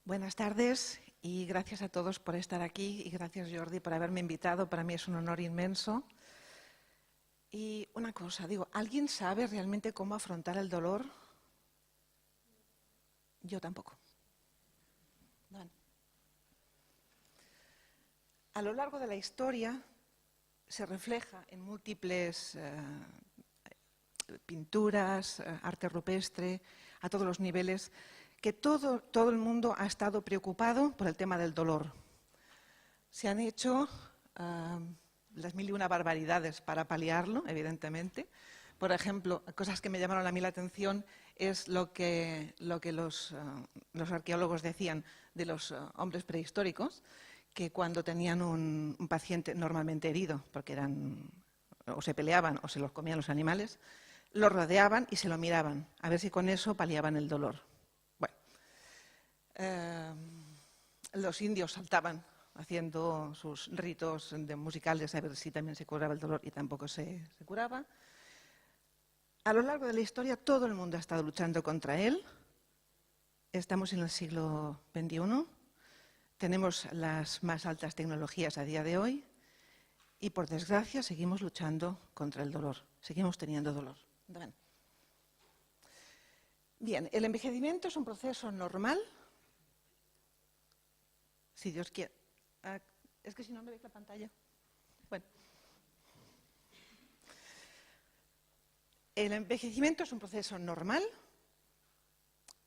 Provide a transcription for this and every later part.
Buenas tardes y gracias a todos por estar aquí y gracias, Jordi, por haberme invitado. Para mí es un honor inmenso. Y una cosa, ¿alguien sabe realmente cómo afrontar el dolor? Yo tampoco. Bueno. A lo largo de la historia se refleja en múltiples pinturas, arte rupestre, a todos los niveles, que todo el mundo ha estado preocupado por el tema del dolor. Se han hecho las mil y una barbaridades para paliarlo, evidentemente. Por ejemplo, cosas que me llamaron a mí la atención es lo que los arqueólogos decían de los hombres prehistóricos, que cuando tenían un paciente normalmente herido, porque o se peleaban o se los comían los animales, lo rodeaban y se lo miraban, a ver si con eso paliaban el dolor. Bueno, los indios saltaban haciendo sus ritos musicales a ver si también se curaba el dolor y tampoco se curaba. A lo largo de la historia todo el mundo ha estado luchando contra él. Estamos en el siglo XXI, tenemos las más altas tecnologías a día de hoy y por desgracia seguimos luchando contra el dolor, seguimos teniendo dolor. Bien, el envejecimiento es un proceso normal, si Dios quiere. Es que si no me veis la pantalla. Bueno. El envejecimiento es un proceso normal,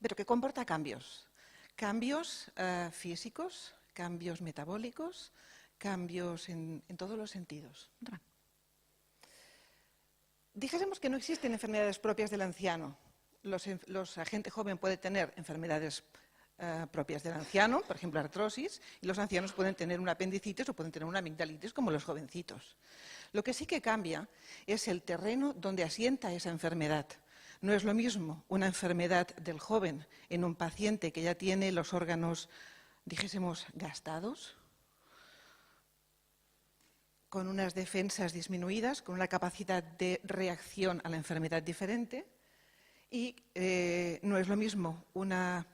pero que comporta cambios. Cambios físicos, cambios metabólicos, cambios en todos los sentidos. Dijésemos que no existen enfermedades propias del anciano. La gente joven puede tener enfermedades propias del anciano, por ejemplo, artrosis, y los ancianos pueden tener una apendicitis o pueden tener una amigdalitis como los jovencitos. Lo que sí que cambia es el terreno donde asienta esa enfermedad. No es lo mismo una enfermedad del joven en un paciente que ya tiene los órganos, dijésemos, gastados, con unas defensas disminuidas, con una capacidad de reacción a la enfermedad diferente, y no es lo mismo una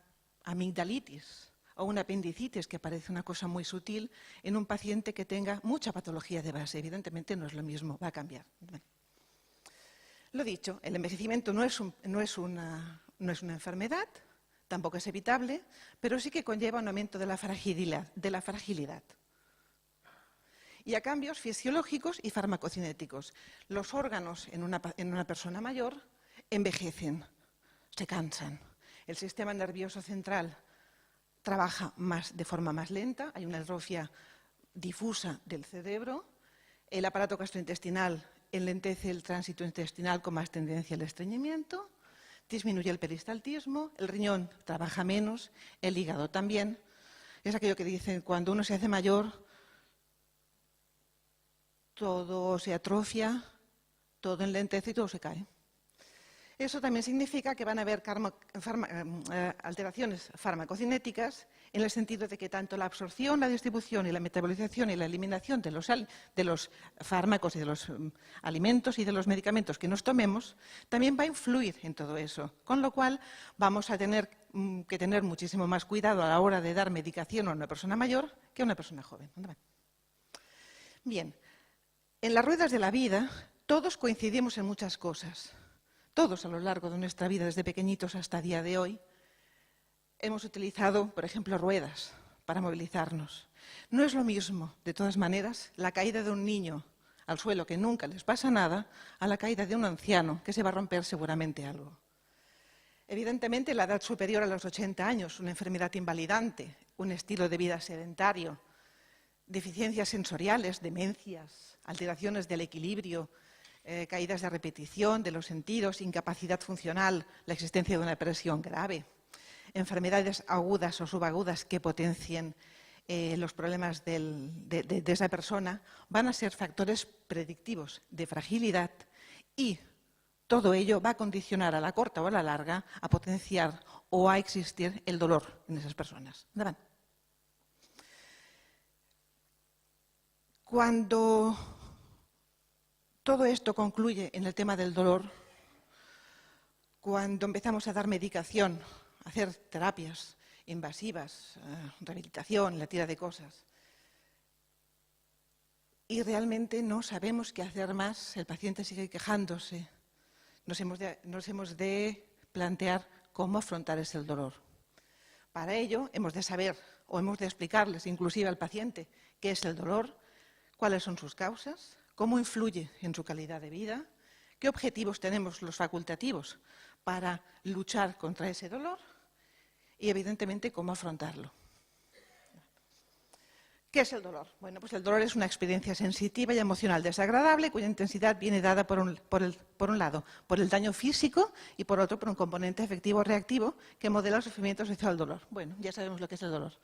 amigdalitis o una apendicitis, que parece una cosa muy sutil, en un paciente que tenga mucha patología de base. Evidentemente no es lo mismo, va a cambiar. Lo dicho, el envejecimiento no es una enfermedad, tampoco es evitable, pero sí que conlleva un aumento de la fragilidad. Y a cambios fisiológicos y farmacocinéticos. Los órganos en una persona mayor envejecen, se cansan. El sistema nervioso central trabaja de forma más lenta, hay una atrofia difusa del cerebro, el aparato gastrointestinal enlentece el tránsito intestinal con más tendencia al estreñimiento, disminuye el peristaltismo, el riñón trabaja menos, el hígado también. Es aquello que dicen, cuando uno se hace mayor, todo se atrofia, todo enlentece y todo se cae. Eso también significa que van a haber alteraciones farmacocinéticas en el sentido de que tanto la absorción, la distribución y la metabolización y la eliminación de los fármacos y de los alimentos y de los medicamentos que nos tomemos también va a influir en todo eso. Con lo cual vamos a tener que tener muchísimo más cuidado a la hora de dar medicación a una persona mayor que a una persona joven. Bien, en las ruedas de la vida todos coincidimos en muchas cosas. Todos a lo largo de nuestra vida, desde pequeñitos hasta el día de hoy, hemos utilizado, por ejemplo, ruedas para movilizarnos. No es lo mismo, de todas maneras, la caída de un niño al suelo, que nunca les pasa nada, a la caída de un anciano, que se va a romper seguramente algo. Evidentemente, la edad superior a los 80 años, una enfermedad invalidante, un estilo de vida sedentario, deficiencias sensoriales, demencias, alteraciones del equilibrio, caídas de repetición de los sentidos, incapacidad funcional, la existencia de una depresión grave, enfermedades agudas o subagudas que potencien los problemas de esa persona, van a ser factores predictivos de fragilidad y todo ello va a condicionar a la corta o a la larga a potenciar o a existir el dolor en esas personas. Cuando todo esto concluye en el tema del dolor, cuando empezamos a dar medicación, a hacer terapias invasivas, rehabilitación, la tira de cosas. Y realmente no sabemos qué hacer más, el paciente sigue quejándose. Nos hemos de plantear cómo afrontar ese dolor. Para ello hemos de saber o hemos de explicarles inclusive al paciente qué es el dolor, cuáles son sus causas, cómo influye en su calidad de vida, qué objetivos tenemos los facultativos para luchar contra ese dolor y, evidentemente, cómo afrontarlo. ¿Qué es el dolor? Bueno, pues el dolor es una experiencia sensitiva y emocional desagradable cuya intensidad viene dada por un lado por el daño físico y por otro por un componente afectivo reactivo que modela el sufrimiento asociado al dolor. Bueno, ya sabemos lo que es el dolor.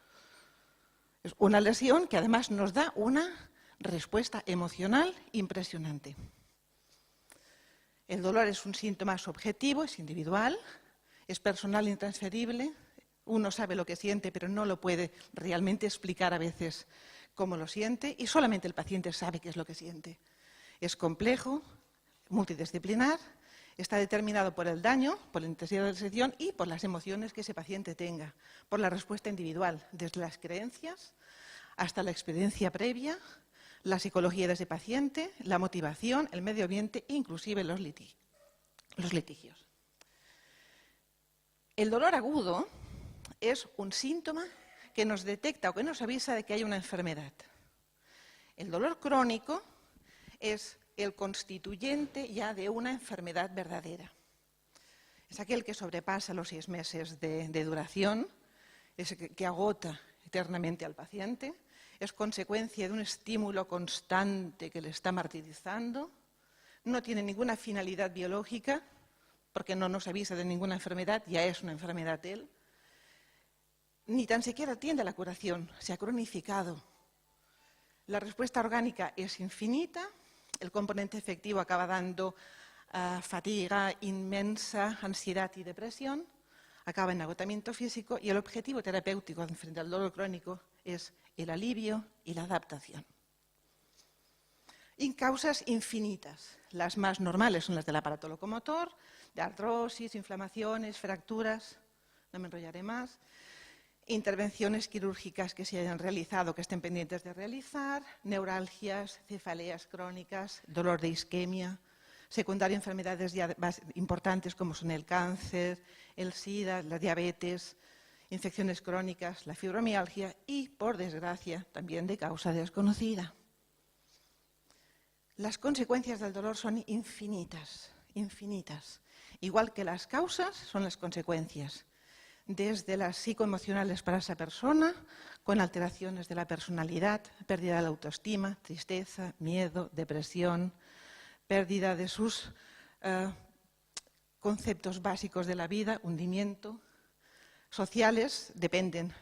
Es una lesión que además nos da una respuesta emocional impresionante. El dolor es un síntoma subjetivo, es individual, es personal e intransferible. Uno sabe lo que siente, pero no lo puede realmente explicar a veces cómo lo siente, y solamente el paciente sabe qué es lo que siente. Es complejo, multidisciplinar, está determinado por el daño, por la intensidad de la lesión y por las emociones que ese paciente tenga, por la respuesta individual, desde las creencias hasta la experiencia previa, la psicología de ese paciente, la motivación, el medio ambiente e inclusive los litigios. El dolor agudo es un síntoma que nos detecta o que nos avisa de que hay una enfermedad. El dolor crónico es el constituyente ya de una enfermedad verdadera. Es aquel que sobrepasa los 6 meses de duración, es que agota eternamente al paciente, es consecuencia de un estímulo constante que le está martirizando, no tiene ninguna finalidad biológica, porque no nos avisa de ninguna enfermedad, ya es una enfermedad él, ni tan siquiera atiende a la curación, se ha cronificado. La respuesta orgánica es infinita, el componente efectivo acaba dando fatiga inmensa, ansiedad y depresión, acaba en agotamiento físico y el objetivo terapéutico frente al dolor crónico es el alivio y la adaptación. Y causas infinitas. Las más normales son las del aparato locomotor, de artrosis, inflamaciones, fracturas, no me enrollaré más. Intervenciones quirúrgicas que se hayan realizado, que estén pendientes de realizar, neuralgias, cefaleas crónicas, dolor de isquemia, secundaria enfermedades ya importantes como son el cáncer, el SIDA, la diabetes, infecciones crónicas, la fibromialgia y, por desgracia, también de causa desconocida. Las consecuencias del dolor son infinitas, infinitas. Igual que las causas son las consecuencias. Desde las psicoemocionales para esa persona, con alteraciones de la personalidad, pérdida de la autoestima, tristeza, miedo, depresión, pérdida de sus conceptos básicos de la vida, hundimiento. Sociales dependen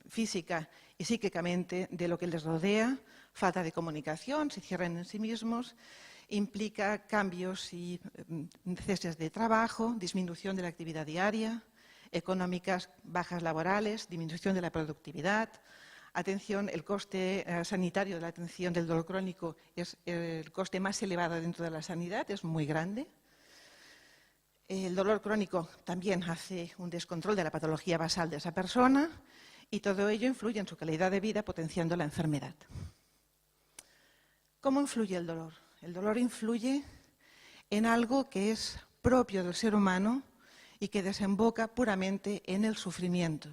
física y psíquicamente de lo que les rodea, falta de comunicación, se cierran en sí mismos, implica cambios y ceses de trabajo, disminución de la actividad diaria, económicas, bajas laborales, disminución de la productividad, atención, el coste sanitario de la atención del dolor crónico es el coste más elevado dentro de la sanidad, es muy grande. El dolor crónico también hace un descontrol de la patología basal de esa persona y todo ello influye en su calidad de vida, potenciando la enfermedad. ¿Cómo influye el dolor? El dolor influye en algo que es propio del ser humano y que desemboca puramente en el sufrimiento.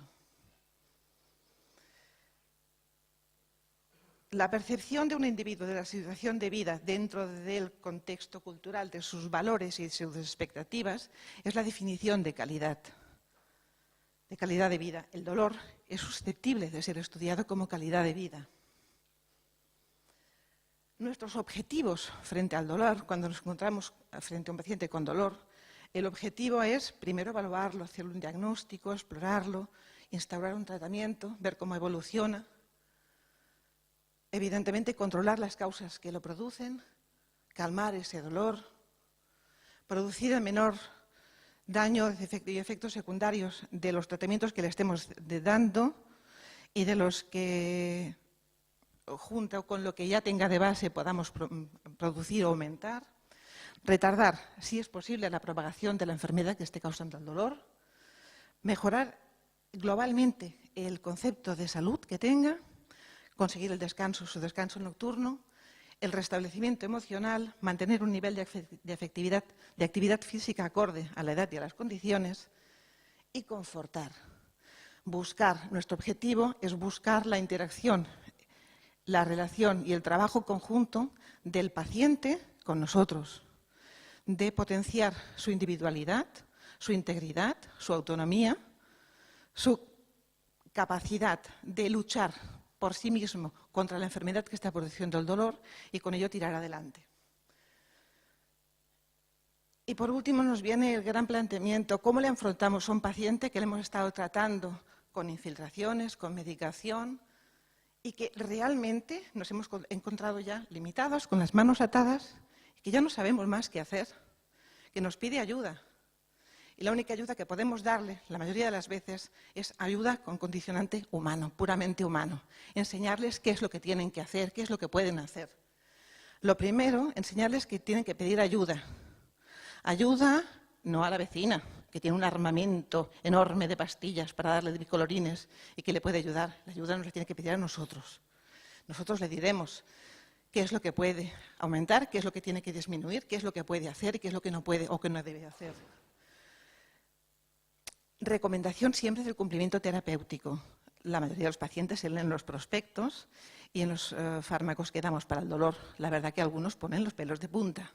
La percepción de un individuo de la situación de vida dentro del contexto cultural, de sus valores y sus expectativas, es la definición de calidad de vida. El dolor es susceptible de ser estudiado como calidad de vida. Nuestros objetivos frente al dolor, cuando nos encontramos frente a un paciente con dolor, el objetivo es primero evaluarlo, hacer un diagnóstico, explorarlo, instaurar un tratamiento, ver cómo evoluciona. Evidentemente, controlar las causas que lo producen, calmar ese dolor, producir el menor daño y efectos secundarios de los tratamientos que le estemos dando y de los que, junto con lo que ya tenga de base, podamos producir o aumentar. Retardar, si es posible, la propagación de la enfermedad que esté causando el dolor. Mejorar globalmente el concepto de salud que tenga, conseguir el descanso, su descanso nocturno, el restablecimiento emocional, mantener un nivel de actividad física acorde a la edad y a las condiciones y confortar. Buscar, nuestro objetivo es buscar la interacción, la relación y el trabajo conjunto del paciente con nosotros, de potenciar su individualidad, su integridad, su autonomía, su capacidad de luchar por sí mismo contra la enfermedad que está produciendo el dolor y con ello tirar adelante. Y por último nos viene el gran planteamiento, ¿cómo le afrontamos a un paciente que le hemos estado tratando con infiltraciones, con medicación y que realmente nos hemos encontrado ya limitados, con las manos atadas, y que ya no sabemos más qué hacer, que nos pide ayuda? Y la única ayuda que podemos darle, la mayoría de las veces, es ayuda con condicionante humano, puramente humano. Enseñarles qué es lo que tienen que hacer, qué es lo que pueden hacer. Lo primero, enseñarles que tienen que pedir ayuda. Ayuda no a la vecina, que tiene un armamento enorme de pastillas para darle de bicolorines y que le puede ayudar. La ayuda nos la tiene que pedir a nosotros. Nosotros le diremos qué es lo que puede aumentar, qué es lo que tiene que disminuir, qué es lo que puede hacer y qué es lo que no puede o que no debe hacer. Recomendación siempre del cumplimiento terapéutico. La mayoría de los pacientes se leen los prospectos y en los fármacos que damos para el dolor, la verdad que algunos ponen los pelos de punta.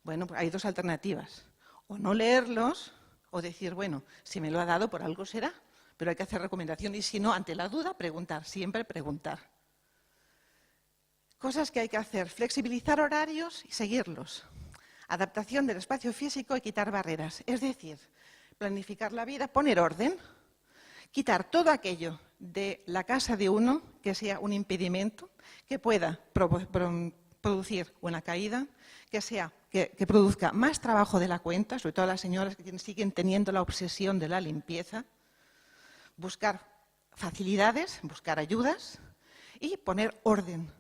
Bueno, pues hay dos alternativas. O no leerlos o decir, bueno, si me lo ha dado por algo será, pero hay que hacer recomendación y si no, ante la duda, preguntar, siempre preguntar. Cosas que hay que hacer, flexibilizar horarios y seguirlos. Adaptación del espacio físico y quitar barreras, es decir, planificar la vida, poner orden, quitar todo aquello de la casa de uno que sea un impedimento, que pueda producir una caída, que produzca más trabajo de la cuenta, sobre todo las señoras que siguen teniendo la obsesión de la limpieza, buscar facilidades, buscar ayudas y poner orden.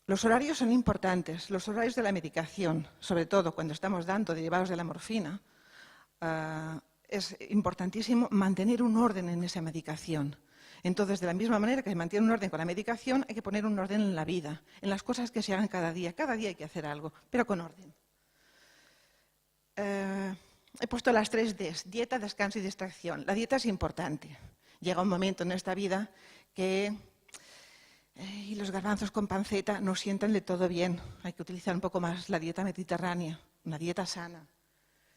Los horarios son importantes, los horarios de la medicación, sobre todo cuando estamos dando derivados de la morfina, es importantísimo mantener un orden en esa medicación. Entonces, de la misma manera que se mantiene un orden con la medicación, hay que poner un orden en la vida, en las cosas que se hagan cada día. Cada día hay que hacer algo, pero con orden. He puesto las 3 Ds, dieta, descanso y distracción. La dieta es importante. Llega un momento en esta vida que los garbanzos con panceta no sientan de todo bien. Hay que utilizar un poco más la dieta mediterránea, una dieta sana.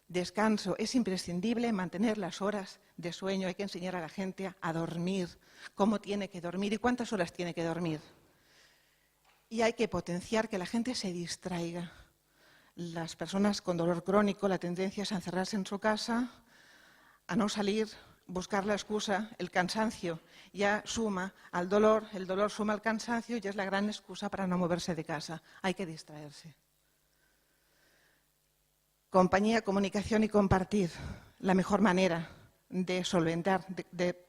Descanso, es imprescindible mantener las horas de sueño, hay que enseñar a la gente a dormir, cómo tiene que dormir y cuántas horas tiene que dormir. Y hay que potenciar que la gente se distraiga. Las personas con dolor crónico, la tendencia es a encerrarse en su casa, a no salir, buscar la excusa, el cansancio ya suma al dolor, el dolor suma al cansancio y ya es la gran excusa para no moverse de casa. Hay que distraerse. Compañía, comunicación y compartir. La mejor manera de solventar, de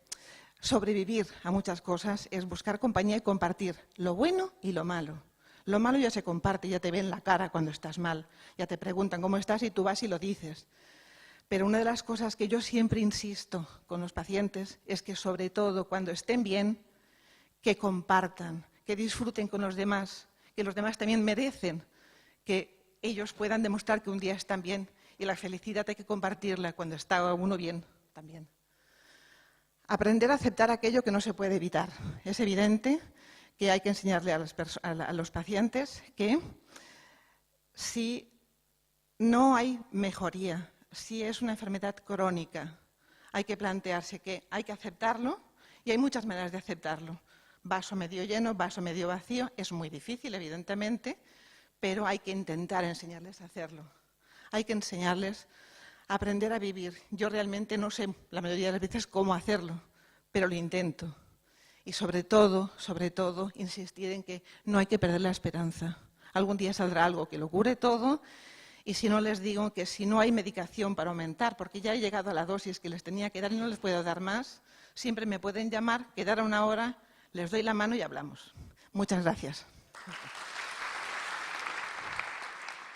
sobrevivir a muchas cosas es buscar compañía y compartir lo bueno y lo malo. Lo malo ya se comparte, ya te ven la cara cuando estás mal, ya te preguntan cómo estás y tú vas y lo dices. Pero una de las cosas que yo siempre insisto con los pacientes es que sobre todo cuando estén bien, que compartan, que disfruten con los demás, que los demás también merecen que ellos puedan demostrar que un día están bien y la felicidad hay que compartirla cuando está uno bien también. Aprender a aceptar aquello que no se puede evitar. Es evidente que hay que enseñarle a los pacientes que si no hay mejoría, si es una enfermedad crónica, hay que plantearse que hay que aceptarlo y hay muchas maneras de aceptarlo. Vaso medio lleno, vaso medio vacío, es muy difícil, evidentemente, pero hay que intentar enseñarles a hacerlo. Hay que enseñarles a aprender a vivir. Yo realmente no sé la mayoría de las veces cómo hacerlo, pero lo intento. Y sobre todo, insistir en que no hay que perder la esperanza. Algún día saldrá algo que lo cure todo y si no les digo que si no hay medicación para aumentar, porque ya he llegado a la dosis que les tenía que dar y no les puedo dar más, siempre me pueden llamar, quedar a una hora, les doy la mano y hablamos. Muchas gracias.